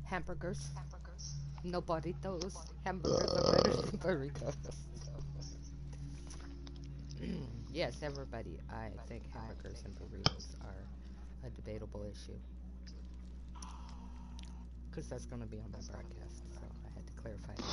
Hamburgers. No burritos. Hamburgers are better than burritos. Yes, everybody. I think hamburgers and burritos are a debatable issue. Because that's going to be on my broadcast, so I had to clarify that.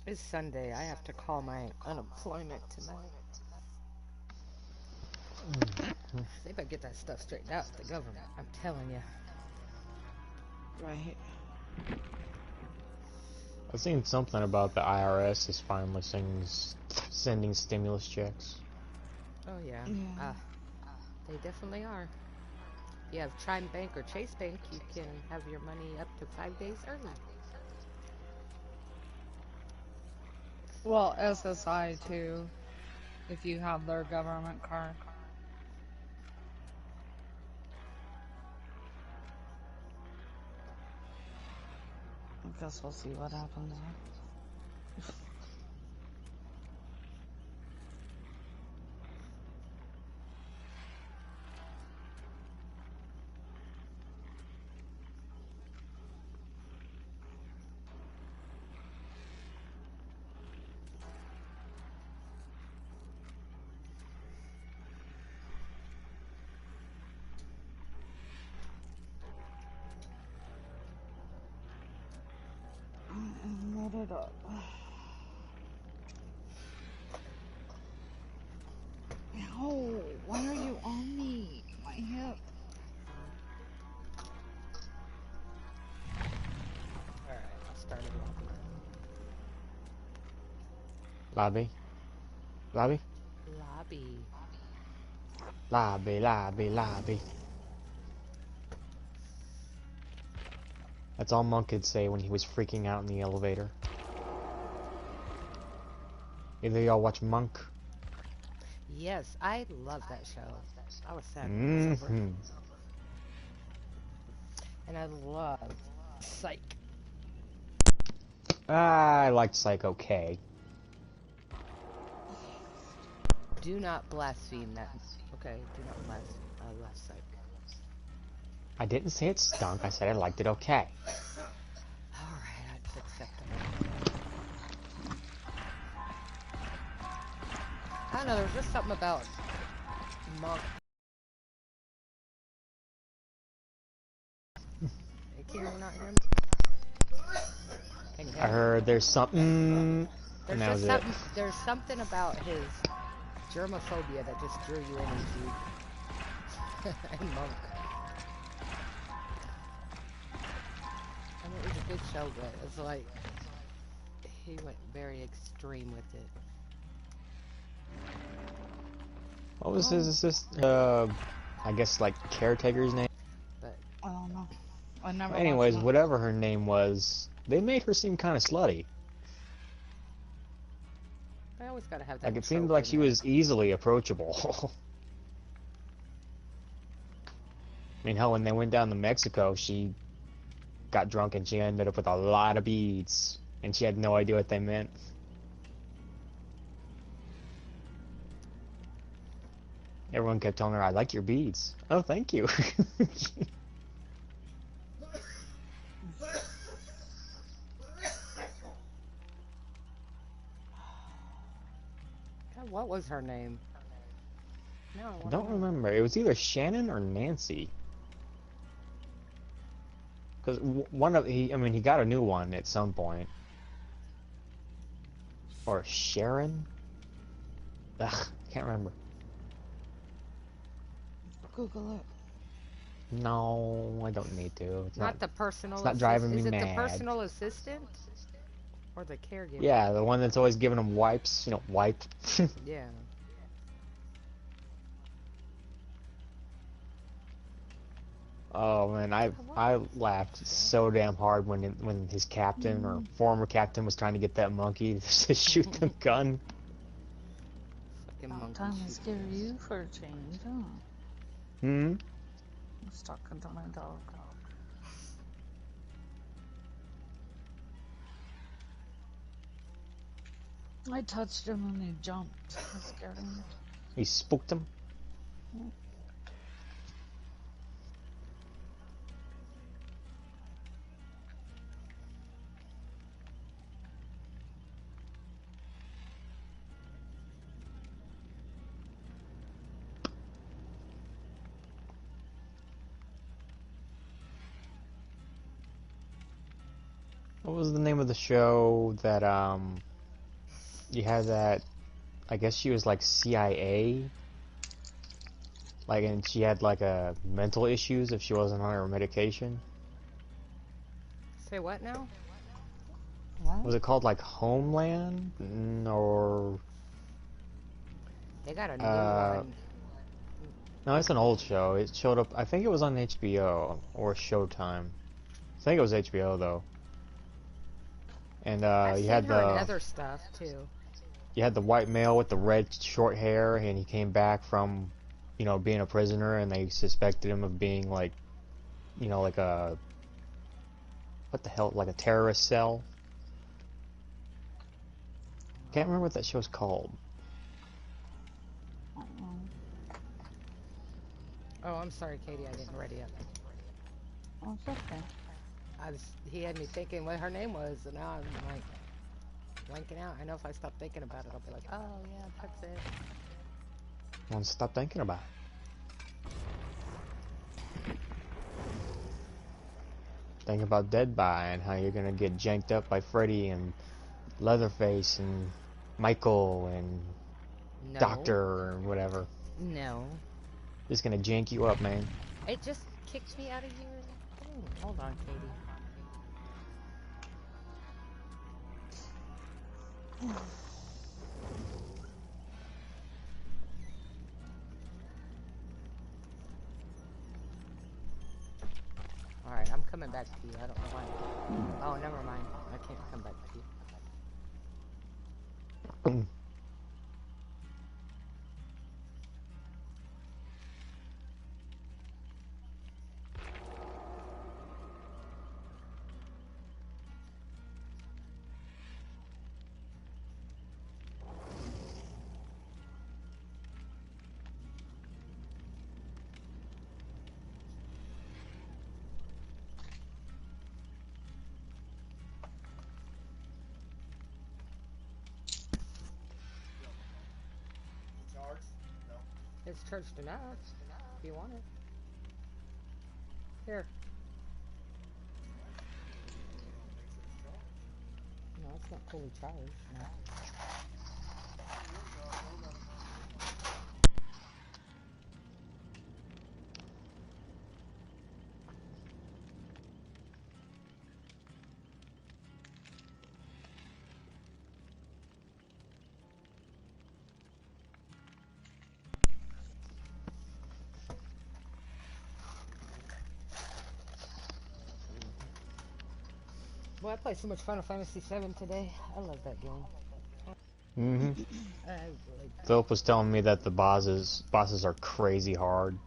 It's Sunday. I have to call my unemployment tonight. They better get that stuff straightened out, the government. I'm telling you. Right. I've seen something about the IRS is finally sending stimulus checks. Oh, yeah. Yeah. They definitely are. If you have Chime Bank or Chase Bank, you can have your money up to 5 days early. Well, SSI too, if you have their government card. I guess we'll see what happens. Let it up. Ow, why are you on me? My hip. Alright, I'll start it Lobby? Lobby? Lobby. Lobby, lobby, lobby. That's all Monk could say when he was freaking out in the elevator. Either y'all watch Monk? Yes, I love that show. I was sad when it was over. And I love Psych. I liked Psycho K. Do not blaspheme that. Okay, do not blaspheme. I love Psych. I didn't say it stunk, I said I liked it okay. Alright, that's acceptable. I don't know, there's just something about Monk. Hey, can you not hear me? Can you hear I me? heard there's something... There's and that just was something. it. There's something about his germophobia that just drew you in and Monk. I mean, it was a good show, but it's like he went very extreme with it. What was his assistant? I guess like caretaker's name? But I don't know. I never Anyways, watched whatever her name was, they made her seem kind of slutty. I always gotta have that. Like, it seemed trope like in she there. was easily approachable. I mean, hell, when they went down to Mexico, she got drunk and she ended up with a lot of beads, and she had no idea what they meant. Everyone kept telling her, "I like your beads." Oh, thank you. God, what was her name? No, I I wanna don't know. remember. It was either Shannon or Nancy. Because one of I mean, he got a new one at some point. Or Sharon? Ugh, can't remember. Google it. No, I don't need to. Not the It's personal not assistant. driving me Is it the mad. personal assistant or the caregiver? Yeah, the one that's always giving him wipes. You know, wipe. Yeah. Oh man, I laughed so damn hard when his captain or former captain was trying to get that monkey to shoot the gun. fucking About monkey time to shoot scare me. you for a change, huh? Hmm. I was talking to my dog. I touched him and he jumped. I scared him. You spooked him. What was the name of the show that you had that? I guess she was like CIA, like, and she had like a mental issues if she wasn't on her medication. Say what now? What? Was it called like Homeland? Or They got a new uh, one. no, it's an old show. It showed up. I think it was on HBO or Showtime. I think it was HBO though. And I've seen her in other stuff too. you had the white male with the red short hair, and he came back from, being a prisoner, and they suspected him of being like, like a what the hell, like a terrorist cell. Can't remember what that show's called. Oh, I'm sorry, Katie. I didn't ready up. Oh, it's okay. He had me thinking what her name was, and now I'm like blanking out. I know if I stop thinking about it, I'll be like, oh yeah, that's it. I want to stop thinking about it. Think about Dead by and how you're gonna get janked up by Freddy and Leatherface and Michael and No, Doctor or whatever. no. Just gonna jank you up, man. It just kicked me out of your thing. Hold on, Katie. Alright, I'm coming back to you. I don't know why. Oh, never mind. I can't come back to you. It's charged enough. If you want it. Here. No, it's not fully charged. No. Well, I played so much Final Fantasy VII today. I love that game. Mm-hmm. I really. Philip was telling me that the bosses are crazy hard.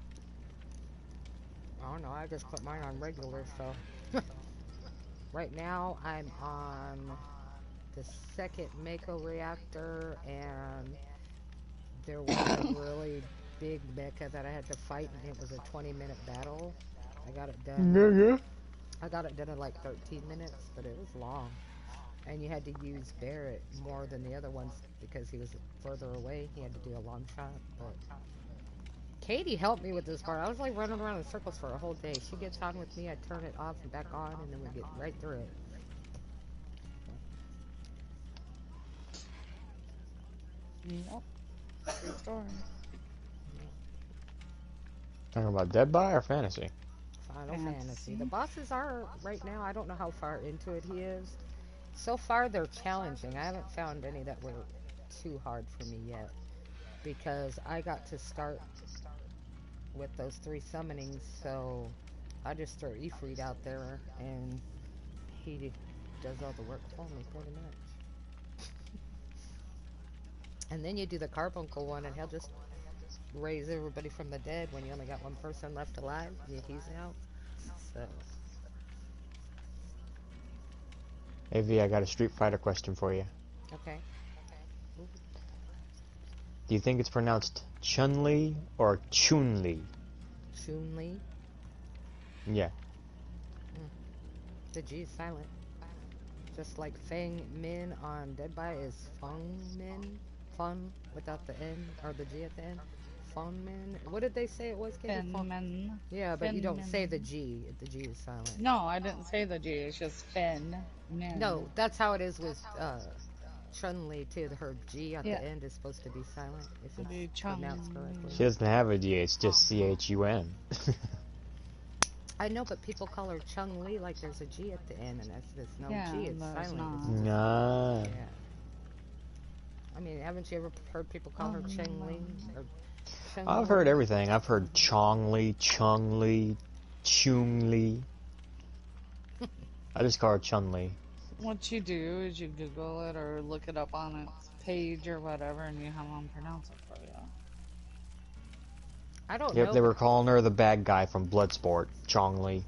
I don't know. I just put mine on regular, so. Right now, I'm on the second Mako reactor, and there was a really big mecha that I had to fight, and it was a 20-minute battle. I got it done. Yeah. I got it done in like 13 minutes, but it was long. And you had to use Barrett more than the other ones because he was further away. He had to do a long shot. But Katie helped me with this part. I was like running around in circles for a whole day. She gets on with me, I turn it off and back on, and then we get right through it. Yep. True story. Talking about Dead by or Fantasy? Final Fantasy. The bosses are, right now, I don't know how far into it he is. So far, they're challenging. I haven't found any that were too hard for me yet. Because I got to start with those 3 summonings, so I just throw Ifrit out there, and he does all the work for me, pretty much. And then you do the carbuncle one, and he'll just raise everybody from the dead when you only got one person left alive. He's out. So, Hey V, I got a Street Fighter question for you. okay. Ooh, Do you think it's pronounced Chun-Li or Chun-Li? Chun-Li. Yeah. Mm. The G is silent. Just like Fang Min on Dead by is Feng Min. Fun without the N or the G at the end. Feng Min. What did they say it was, Katie? Finman. Yeah, but you don't say the Finman. G. The G is silent. No, I didn't say the G. It's just Finn. No, Min. that's how it is with Chun-Li too. Her G at the Yeah. end is supposed to be silent if It'd it's be pronounced Chung. correctly. She doesn't have a G, it's just C-H-U-N. I know, but people call her Chung-Li like there's a G at the end, and that's there's no Yeah, G. It's there's silent. It's not. just Nah. yeah. I mean, haven't you ever heard people call her Cheng-Li or I've heard Chung-Li? everything. I've heard Chong-Li, Chung-Li, Chung-Li. I just call her Chun-Li. What you do is you Google it or look it up on its page or whatever, and you have them pronounce it for you. I don't Yep, know, they but were calling her the bad guy from Bloodsport, Chong-Li.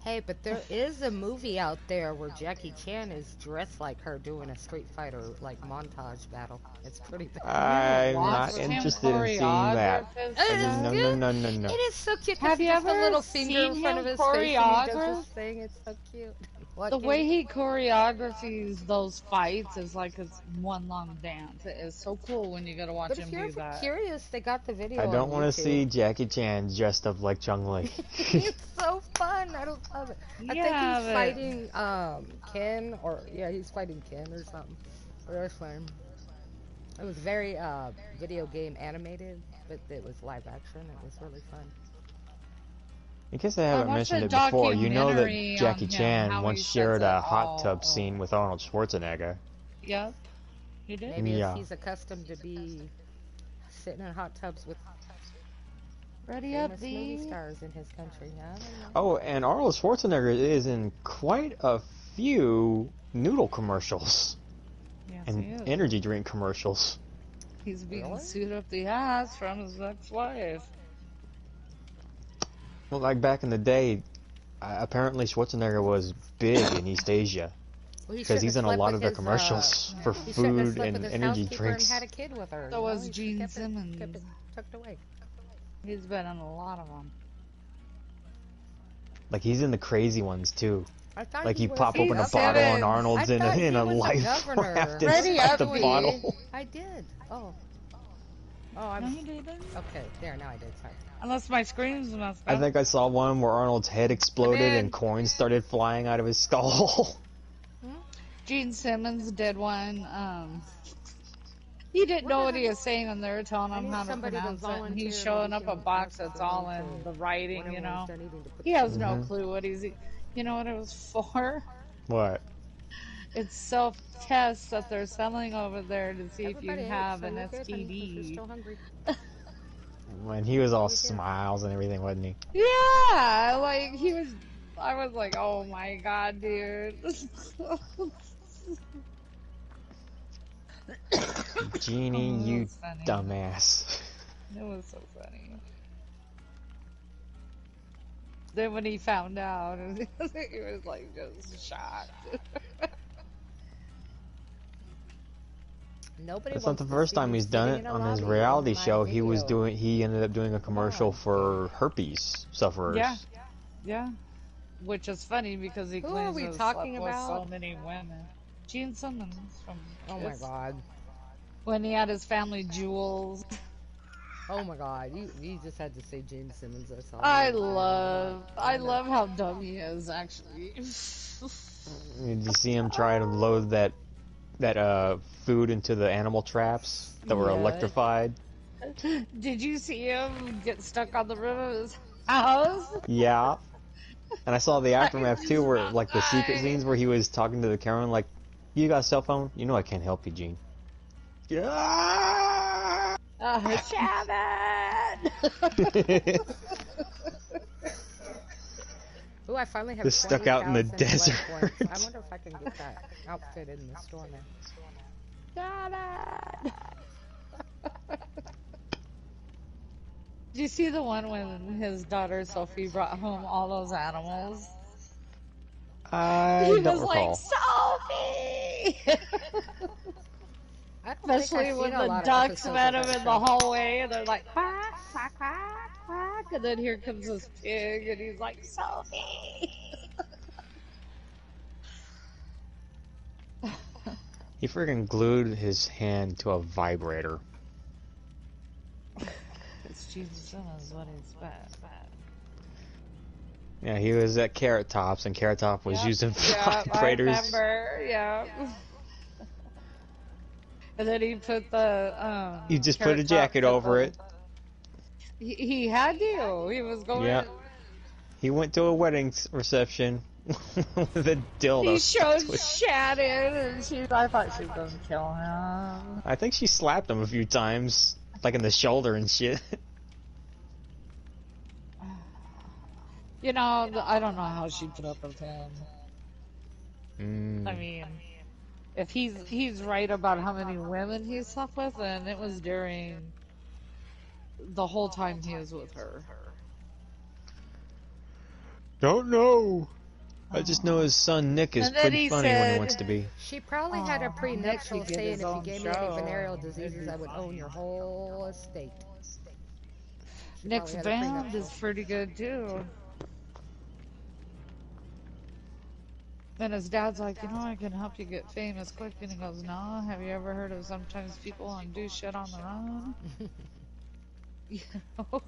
hey, but there is a movie out there where Jackie Chan is dressed like her doing a Street Fighter like montage battle. It's pretty bad. You I'm It's not watched really him interested in seeing that. choreograph his It is stuff? No, no, good. no, no, no. It is so cute because Have he you does the ever little finger in seen front him of his face and he does his choreograph? thing. It's so cute. What, The Katie? way he choreographes those fights is like it's one long dance. It is so cool when you get to watch But if him you're do ever that. curious, they got the I video on don't want to YouTube. see Jackie Chan dressed up like Chong-Li. It's so fun. I don't love it. I think he's Yeah, but fighting Ken or yeah, he's fighting Ken or something. But it was fun. It was very video game animated, but it was live action. It was really fun. In case I I haven't watched mentioned a it before, you know that documentary on Jackie him, Chan how once he sets shared it a hot tub all. scene with Arnold Schwarzenegger. Yep, he did. Maybe it's, Yeah. he's accustomed to be sitting in hot tubs with Ready up, famous movie V. stars in his country. I don't know. Oh, and Arnold Schwarzenegger is in quite a few noodle commercials Yes, he and is. energy drink commercials. He's being Really? sued up the ass from his ex-wife. Well, like back in the day, apparently Schwarzenegger was big in East Asia Well, he because shouldn't he's have in a slept lot with of their his commercials for he shouldn't have food slept with and his energy housekeeper and had drinks. a kid with her. So You know, was he Gene kept Simmons. it tucked away. He's been in a lot of them. Like he's in the crazy ones too. I thought Like he you was pop a open a He's bottle and governor. Simmons. I Arnold's thought in he a was a life governor. raft Ready inside up, the V. bottle. I did. Oh. Oh, No, I'm you didn't. okay. There, now I did. Sorry. Unless my screen's messed I up. think I saw one where Arnold's head Come exploded and in. coins started flying out of his skull. Hmm? Gene Simmons did one. He didn't What know the what he heck? was saying, and they were telling I him need how to somebody to pronounce it, and he's volunteer that he showing up a can box ask that's for me all in to the writing, when you everyone's know. done eating to put He the has food no hmm down. clue what he's. You know what it was for? What? It's self-tests that they're selling over there to see if you Everybody ate, have so an you're good, honey. If you're STD. still hungry, When he was that's all what we do. smiles and everything, wasn't he? Yeah, like he was. I was like, oh my god, dude. Genie, Oh, it you was funny. dumbass. It was so funny. Then when he found out, he was like just shocked. Nobody That's not wants the to first see time me he's done sitting it. in a On his lobby in reality my show, video. he ended up doing a Come commercial on, Katie. for herpes Yeah, sufferers. yeah. Which is funny because he Who are claims to we have slept talking with so about? many women. Gene Simmons from Oh my Kiss. god. When he had his family jewels. Oh my god. You just had to say Gene Simmons. That's all. I I love, I I know. love how dumb he is, actually. Did you see him try to load that food into the animal traps that were Yeah. electrified? Did you see him get stuck on the roof of his house? Yeah. And I saw the I aftermath too, just where about like the secret died. scenes where he was talking to the camera, like, "You got a cell phone? You know I can't help you, Gene." Yeah. Shannon! Ooh, I finally have Just stuck out in the 20,000 blood desert. points. I wonder if I can get that outfit in the store now. Shannon! Did you see the one when his daughter Sophie brought home all those animals? I He don't was like, recall. Sophie! I don't think I've Especially seen when a the lot of ducks episodes met of him that in the show. hallway and they're like, quack, quack, quack, quack. And then here comes this pig and he's like, Sophie! He freaking glued his hand to a vibrator. It's Jesus Simmons, what he's bad. Yeah, he was at Carrot Tops, and Carrot Top was using Yep, I vibrators. remember, yep. And then he put the He just put a carrot top, jacket over it. he had to. He was Yeah. going. He went to a wedding reception with a dildo He stuck showed to it. Shannon, and I thought she was gonna kill him. I think she slapped him a few times, like in the shoulder and shit. You know, I don't know how she put up with him. I Mm. mean, if he's right about how many women he slept with, and it was during the whole time he was with her. Don't know. I just know Oh. his son Nick is And then pretty he funny when he wants said, to be. She probably had a "Oh, Nick prenuptial could get saying, his if you own gave me any venereal show. It'd diseases, be I would own funny." your whole estate. She Nick's probably had a band is prenuptial. pretty good too. And his dad's like, I can help you get famous quick. And he goes, no, have you ever heard of sometimes people do shit on their own? You know?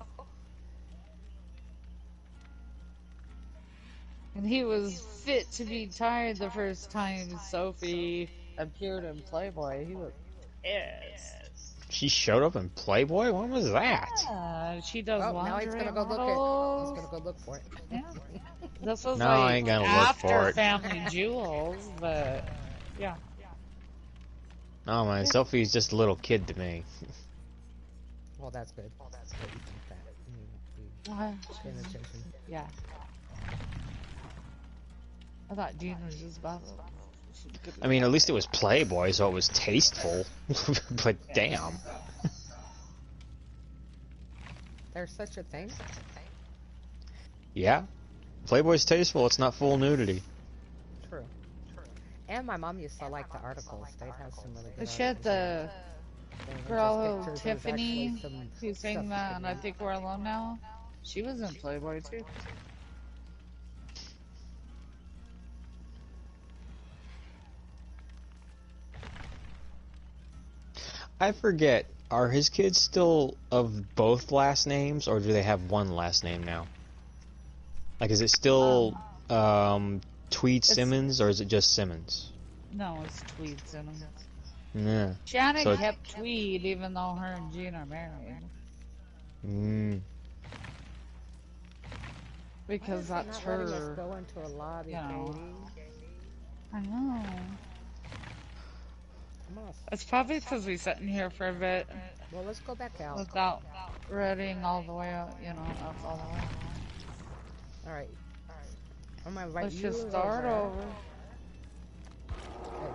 And he was fit to be tired the first time Sophie appeared in Playboy. He was pissed. She showed up in Playboy? When was that? Yeah, she does Oh, now he's lingerie gonna go look it. He's models. gonna go look for it. Yeah. This was No, I like ain't gonna look after for it. Family Jewels, but yeah. Oh man, Sophie's just a little kid to me. Well, that's good. That you think that. You need to What? be paying attention. Yeah. I thought Dean was just about I mean, at least it was Playboy, so it was tasteful. But damn. There's such a thing? Yeah. Playboy's tasteful, it's not full nudity. True. And my mom used to like the articles. They'd have some really good She had articles. the They weren't girl just pictures, there was Tiffany actually some who stuff sang you that, could and I read. think we're alone now. She was in Playboy too. I forget, are his kids still of both last names, or do they have one last name now? Like, is it still Tweed Simmons, or is it just Simmons? No, it's Tweed Simmons. Yeah. Shannon So, kept Tweed even though her and Gene are married. Because Why is that's it not letting us her. go into a lobby, You know. Katie? I know. Come on. It's probably because we sat in here for a bit Well, let's go back out. without reading all the way up, up all the way. All right. I'm gonna invite Let's you just start over. Okay.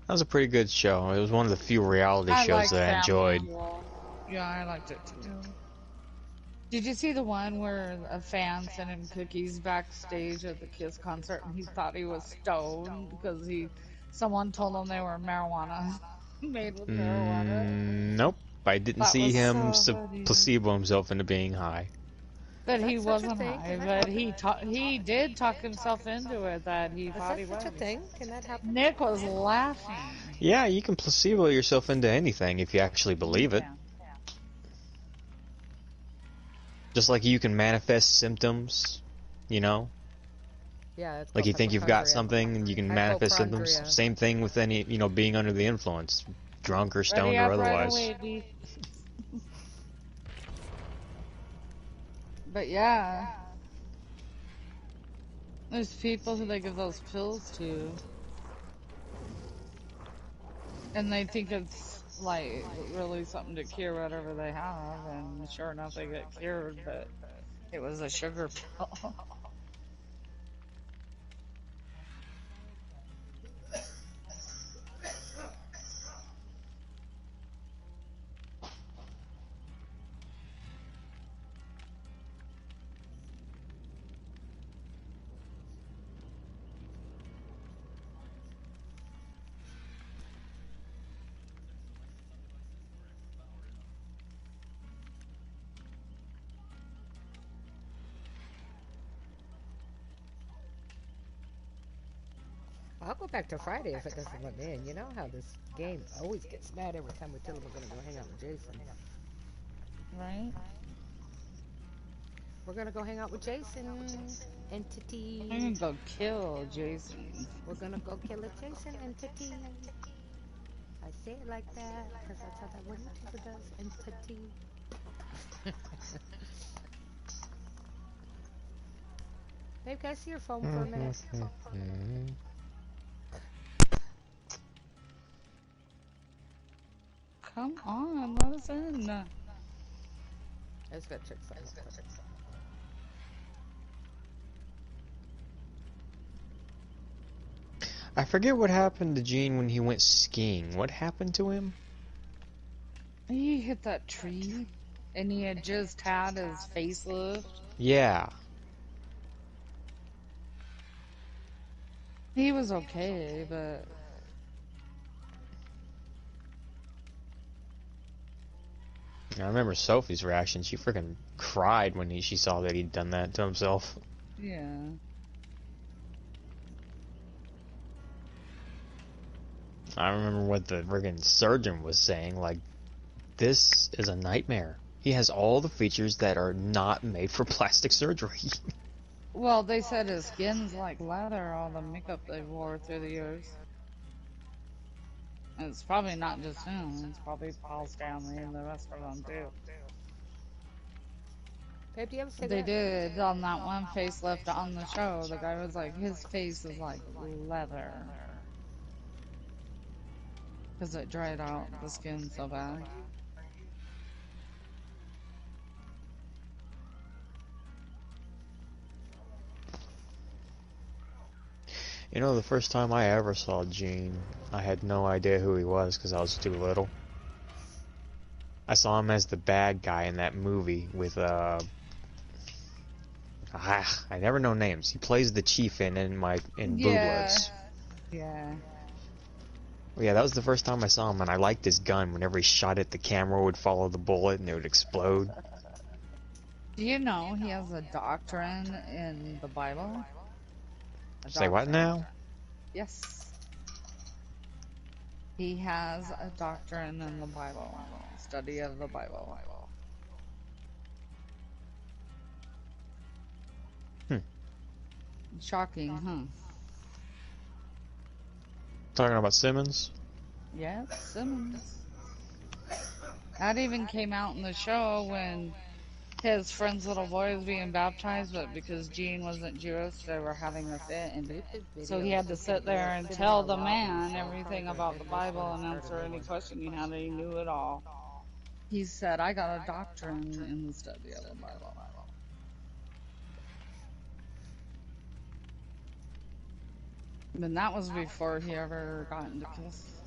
that was a pretty good show. It was one of the few reality I shows like that I Family enjoyed. Jewel. Yeah, I liked it too. Did you see the one where a fan sent him cookies backstage at the Kiss concert and he thought he was stoned because someone told him they were marijuana, made with marijuana? Nope. I didn't That see was him so funny. placebo himself into being high. But Is he that such a wasn't thing? high, Can that but happen? he did talk himself into it that he Is thought that he such a was. thing? Can that happen? Nick was laughing. Yeah, you can placebo yourself into anything if you actually believe it. Yeah. Just like you can manifest symptoms, you know? Yeah, it's Like called you think you've got hypochondria. something and you can manifest symptoms. Hypochondria. Same thing with any, being under the influence, drunk or Ready stoned or up right otherwise. away, D. But yeah, there's people who they give those pills to, and they think it's like really something to cure whatever they have, and sure enough they get cured, but it was a sugar pill. I'll go back to Friday if it doesn't let me in. You know how this game always gets mad every time we tell them we're gonna go hang out with Jason. Right? We're gonna go hang out with Jason. I'm Entity. gonna go kill Jason. We're gonna go kill a Jason entity. I say it like that because that's how that one YouTuber does. Entity. Babe, can I see your phone for a minute? Come on, let us in. I just gotta check something real quick. I forget what happened to Gene when he went skiing. What happened to him? He hit that tree, and he had just had his facelift. Yeah. He was okay, but I remember Sophie's reaction. She freaking cried when she saw that he'd done that to himself. yeah. I remember what the friggin' surgeon was saying. Like, this is a nightmare. He has all the features that are not made for plastic surgery. Well, they said his skin's like leather, all the makeup they wore through the years. And it's probably not just him, it's probably Paul Stanley and the rest of them too. Babe, do you have a They cigarette? did on that one facelift on the show. The guy was like, his face is like leather. Because it dried out the skin so bad. You know, the first time I ever saw Gene, I had no idea who he was because I was too little. I saw him as the bad guy in that movie with, I never know names. He plays the chief in Blue Yeah. Bloods. Yeah. Well, yeah, that was the first time I saw him, and I liked his gun. Whenever he shot it, the camera would follow the bullet and it would explode. Do you know he has a doctrine in the Bible? A Say what doctrine. now? Yes. He has a doctrine in the Bible, study of the Bible. Hmm. Shocking, huh? Talking about Simmons? Yes, Simmons. That even came out in the show when his friend's little boy was being baptized, but because Gene wasn't Jewish, they were having a fit, and Stupid so he video. had to Stupid sit video there and sitting there tell the loudly, man so I'm probably everything gonna about the end this one Bible and and start a answer new any one. question he had, and he knew it all. He said, I got a doctrine in the study of the Bible. And that was before he ever got into Kiss.